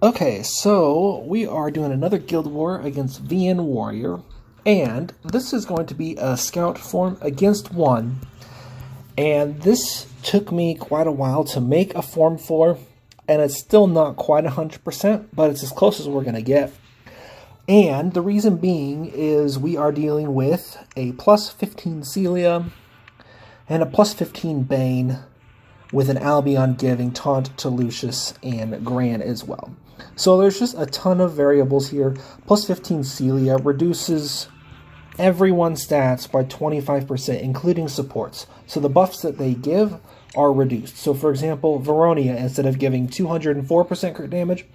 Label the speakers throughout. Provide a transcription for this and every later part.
Speaker 1: Okay, so we are doing another guild war against VN Warrior, and this is going to be a scout form against one, and this took me quite a while to make a form for, and it's still not quite 100%, but it's as close as we're going to get. And the reason being is we are dealing with a plus 15 Celia and a plus 15 Baine, with an Albion giving taunt to Lucius and Gran as well. So there's just a ton of variables here. Plus 15 Celia reduces everyone's stats by 25%, including supports. So the buffs that they give are reduced. So for example, Veronia, instead of giving 204% crit damage,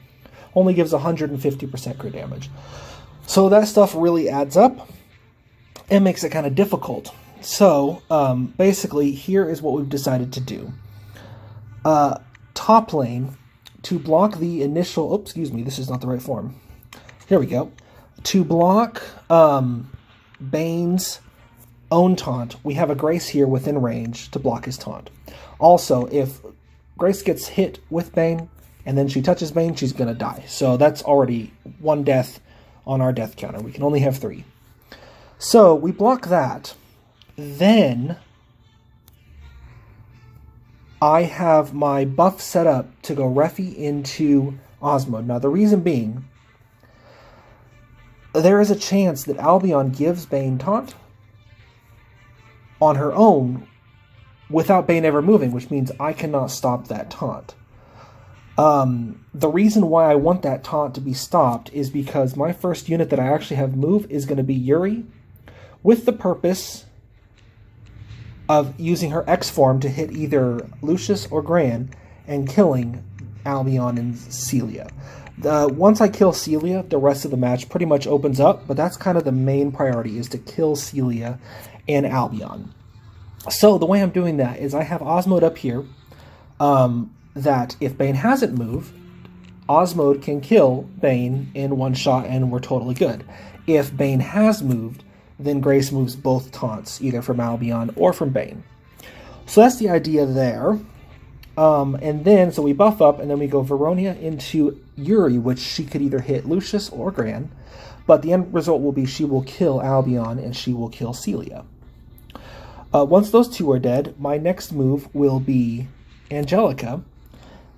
Speaker 1: only gives 150% crit damage. So that stuff really adds up and makes it kind of difficult. So basically, here is what we've decided to do. Top lane, to block the initial, oops, excuse me, this is not the right form. Here we go. To block Baine's own taunt, we have a Grace here within range to block his taunt. Also, if Grace gets hit with Baine and then she touches Baine, she's going to die. So that's already one death on our death counter. We can only have 3. So we block that. Then I have my buff set up to go Refi into Osmode. Now, the reason being, there is a chance that Albion gives Baine taunt on her own without Baine ever moving, which means I cannot stop that taunt. The reason why I want that taunt to be stopped is because my first unit that I actually have move is going to be Yuri, with the purpose of using her X form to hit either Lucius or Gran and killing Albion and Celia. Once I kill Celia, the rest of the match pretty much opens up, but that's kind of the main priority, is to kill Celia and Albion. So the way I'm doing that is I have Osmode up here, that if Baine hasn't moved, Osmode can kill Baine in one shot and we're totally good. If Baine has moved, then Grace moves both taunts, either from Albion or from Baine. So that's the idea there. And then, so we buff up, and then we go Veronia into Yuri, which she could either hit Lucius or Gran, but the end result will be she will kill Albion and she will kill Celia. Once those two are dead, my next move will be Angelica,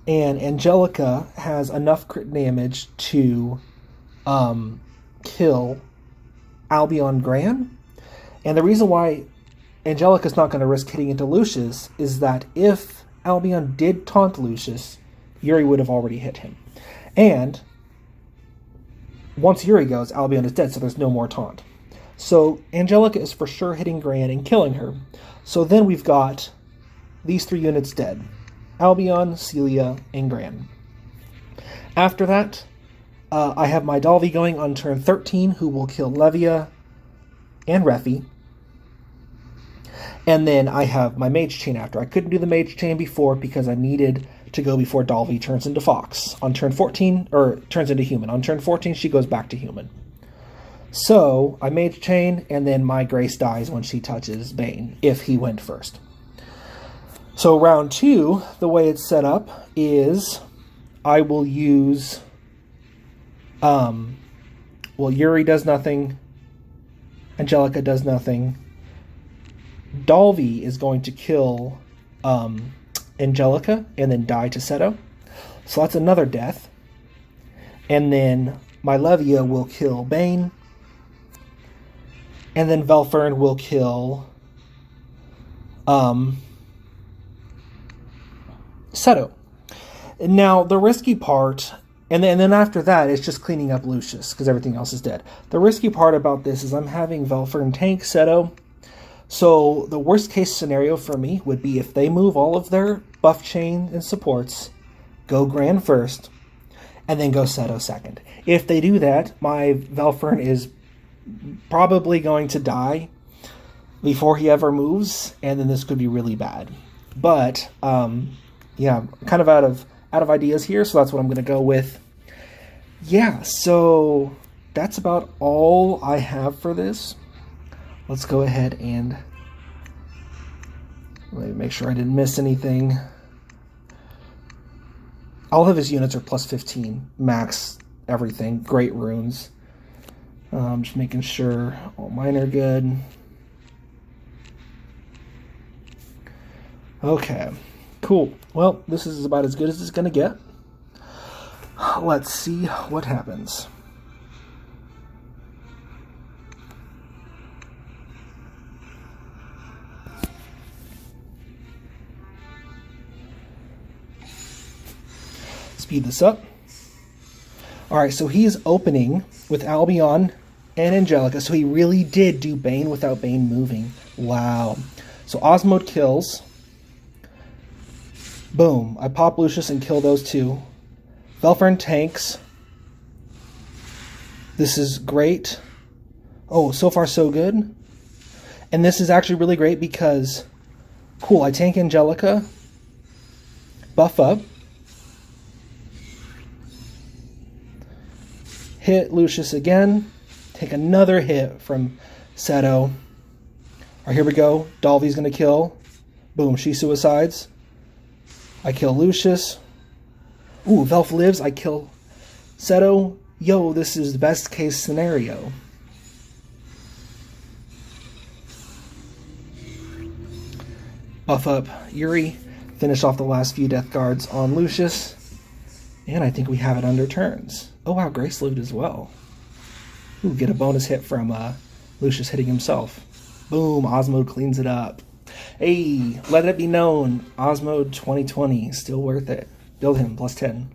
Speaker 1: and Angelica has enough crit damage to kill Albion Gran. And the reason why Angelica's not going to risk hitting into Lucius is that if Albion did taunt Lucius, Yuri would have already hit him. And once Yuri goes, Albion is dead, so there's no more taunt. So Angelica is for sure hitting Gran and killing her. So then we've got these 3 units dead: Albion, Celia, and Gran. After that, I have my Dalvi going on turn 13, who will kill Levia and Refi. And then I have my Mage Chain after. I couldn't do the Mage Chain before because I needed to go before Dalvi turns into Fox. On turn 14, or turns into Human. On turn 14, she goes back to Human. So I Mage Chain, and then my Grace dies when she touches Baine, if he went first. So round 2, the way it's set up is I will use... well, Yuri does nothing. Angelica does nothing. Dalvi is going to kill Angelica and then die to Seto. So that's another death. And then my Levia will kill Baine. And then Velfern will kill Seto. Now, the risky part... And then after that, it's just cleaning up Lucius, because everything else is dead. The risky part about this is I'm having Velfern tank Seto. So the worst case scenario for me would be if they move all of their buff chain and supports, go Gran first, and then go Seto second. If they do that, my Velfern is probably going to die before he ever moves, and then this could be really bad. But, yeah, kind of out of ideas here, so that's what I'm going to go with. Yeah, so that's about all I have for this. Let's go ahead and let me make sure I didn't miss anything. All of his units are plus 15. Max everything. Great runes. Just making sure all mine are good. Okay. Cool. Well, this is about as good as it's going to get. Let's see what happens. Speed this up. Alright, so he is opening with Albion and Angelica, so he really did do Baine without Baine moving. Wow. So Osmode kills. Boom. I pop Lucius and kill those two. Velfern tanks. This is great. Oh, so far so good. And this is actually really great because, cool, I tank Angelica, buff up, hit Lucius again, take another hit from Seto. All right, here we go. Dalvi's going to kill. Boom, she suicides. I kill Lucius. Ooh, Velf lives. I kill Seto. Yo, this is the best case scenario. Buff up Yuri. Finish off the last few death guards on Lucius. And I think we have it under turns. Oh wow, Grace lived as well. Ooh, get a bonus hit from Lucius hitting himself. Boom, Osmode cleans it up. Hey, let it be known, Osmode 2020, still worth it. Build him, plus 10.